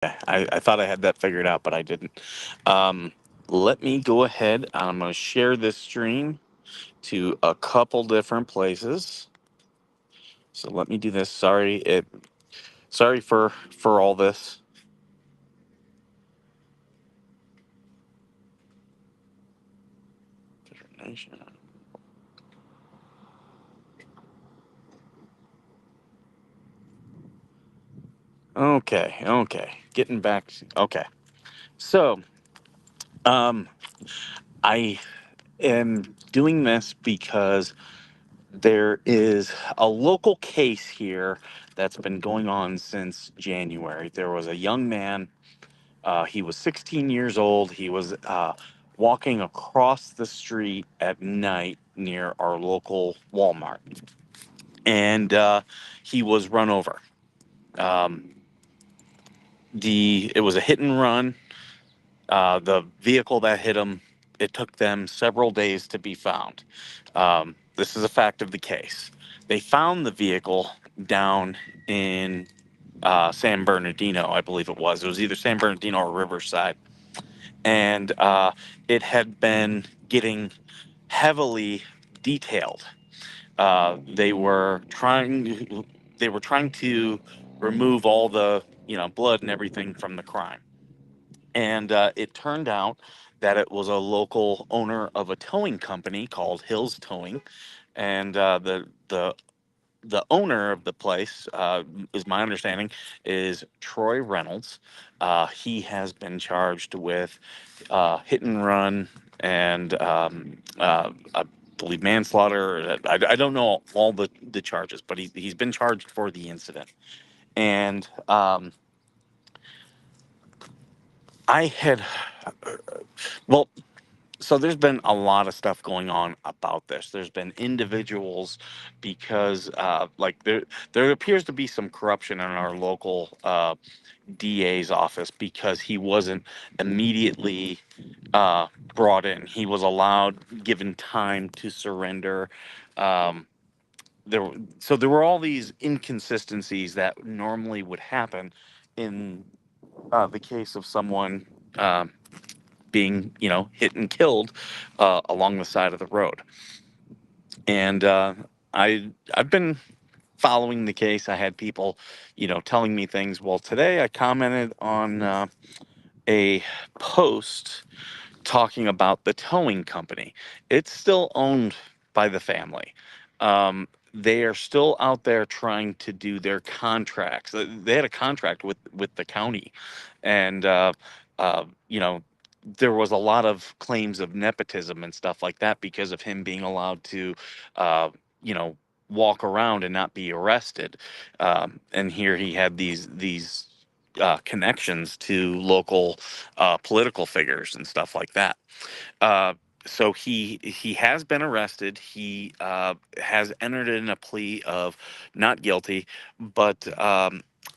I thought I had that figured out, but I didn't. Um, Let me go ahead. I'm going to share this stream to a couple different places. So let me do this. Sorry for all this. VeteranNation. Okay. Getting back. Okay. So, um, I am doing this because there is a local case here that's been going on since January. There was a young man. He was 16 years old. He was walking across the street at night near our local Walmart, and he was run over. Um, it was a hit and run. The vehicle that hit him, it took them several days to be found. This is a fact of the case. They found the vehicle down in San Bernardino, I believe it was. It was either San Bernardino or Riverside, and it had been getting heavily detailed. They were trying to remove all the blood and everything from the crime, and it turned out that it was a local owner of a towing company called Hills Towing, and the owner of the place, is my understanding, is Troy Reynolds. He has been charged with hit and run and I believe manslaughter. I don't know all the charges, but he's been charged for the incident. And I had, well, so there's been a lot of stuff going on about this. There's been individuals because like there appears to be some corruption in our local DA's office because he wasn't immediately brought in. He was allowed, given time to surrender. Um, so there were all these inconsistencies that normally would happen in the case of someone being, hit and killed along the side of the road. And I've been following the case. I had people, telling me things. Well, today I commented on a post talking about the towing company. It's still owned by the family. They are still out there trying to do their contracts. They had a contract with the county, and uh, you know, there was a lot of claims of nepotism and stuff like that because of him being allowed to, uh, you know, walk around and not be arrested. And here he had these connections to local political figures and stuff like that. Uh, so he has been arrested. He has entered in a plea of not guilty, but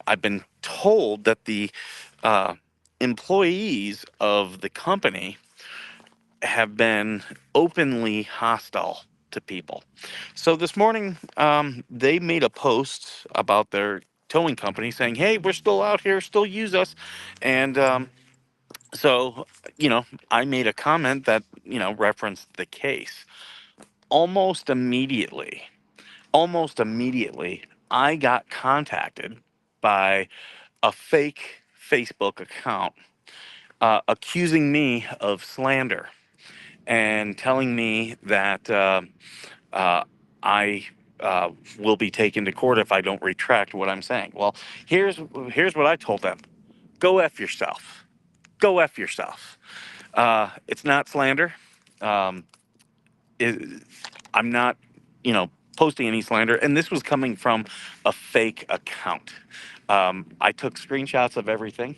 I've been told that the uh, employees of the company have been openly hostile to people. So this morning, they made a post about their towing company saying, "Hey, we're still out here, still use us," and so, I made a comment that, referenced the case. Almost immediately, almost immediately, I got contacted by a fake Facebook account accusing me of slander and telling me that uh, I will be taken to court if I don't retract what I'm saying. Well, here's what I told them: go f yourself. Go f yourself. It's not slander. Um, it, I'm not, posting any slander, and this was coming from a fake account. I took screenshots of everything.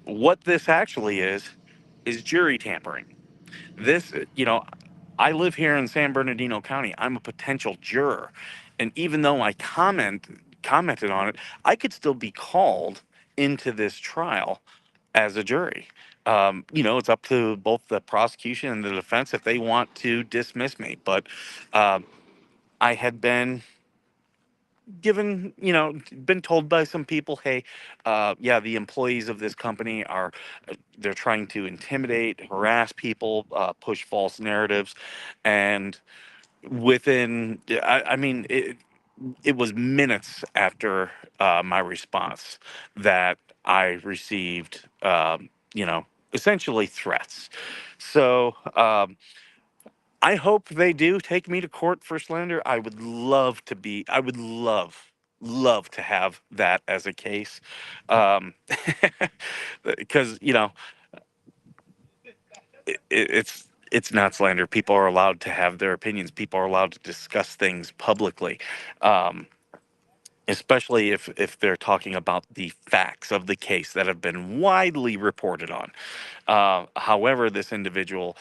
What this actually is jury tampering. This, I live here in San Bernardino County. I'm a potential juror, and even though I commented on it, I could still be called into this trial as a jury. It's up to both the prosecution and the defense if they want to dismiss me. But um, I had been given, been told by some people, hey, yeah, the employees of this company are, they're trying to intimidate, harass people, push false narratives. And I mean, it was minutes after my response that I received, essentially threats. So, I hope they do take me to court for slander. I would love to have that as a case. Um, because, it's not slander. People are allowed to have their opinions. People are allowed to discuss things publicly. Um, Especially if they're talking about the facts of the case that have been widely reported on. However, this individual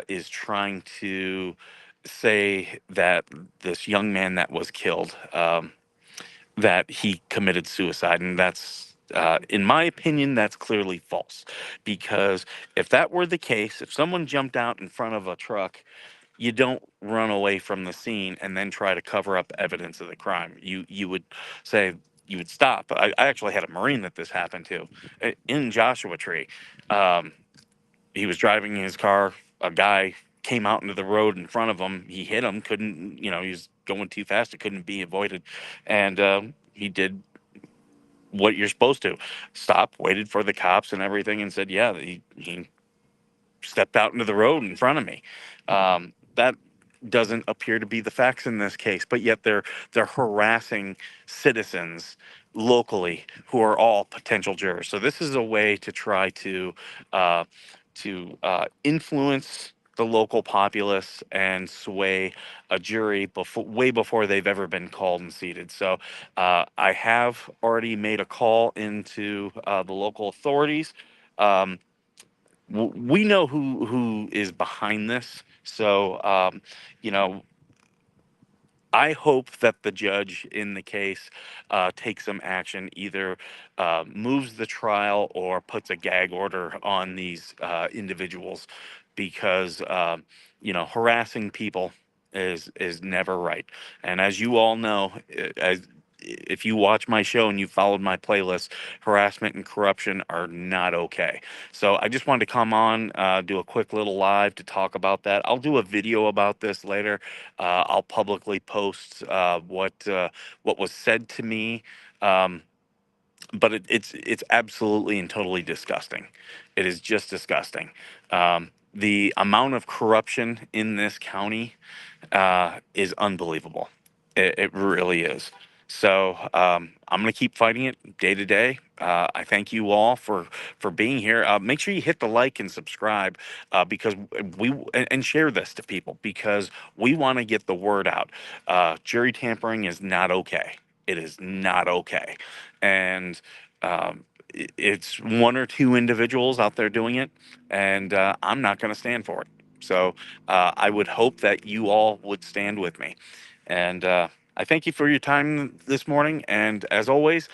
is trying to say that this young man that was killed, that he committed suicide, and that's, in my opinion, that's clearly false. Because if that were the case, if someone jumped out in front of a truck, you don't run away from the scene and then try to cover up evidence of the crime. You would say, you would stop. I actually had a Marine that this happened to, in Joshua Tree. Um, he was driving his car. A guy came out into the road in front of him. He hit him. Couldn't, he was going too fast. It couldn't be avoided, and he did what you're supposed to: stop, waited for the cops and everything, and said, "Yeah, he stepped out into the road in front of me." That doesn't appear to be the facts in this case, but yet they're harassing citizens locally who are all potential jurors. So this is a way to try uh, to influence the local populace and sway a jury way before they've ever been called and seated. So I have already made a call into the local authorities. Um, we know who is behind this. So, you know, I hope that the judge in the case takes some action, either moves the trial or puts a gag order on these individuals, because harassing people is never right. And as you all know, as if you watch my show and you followed my playlist, harassment and corruption are not okay. So I just wanted to come on, do a quick little live to talk about that. I'll do a video about this later. I'll publicly post what was said to me, um, but it's absolutely and totally disgusting. It is just disgusting. The amount of corruption in this county is unbelievable. It really is. So I'm going to keep fighting it day to day. I thank you all for being here. Make sure you hit the like and subscribe, because and share this to people, because we want to get the word out. Jury tampering is not okay. It is not okay, and it's one or two individuals out there doing it, and I'm not going to stand for it. So I would hope that you all would stand with me. And I thank you for your time this morning. And as always,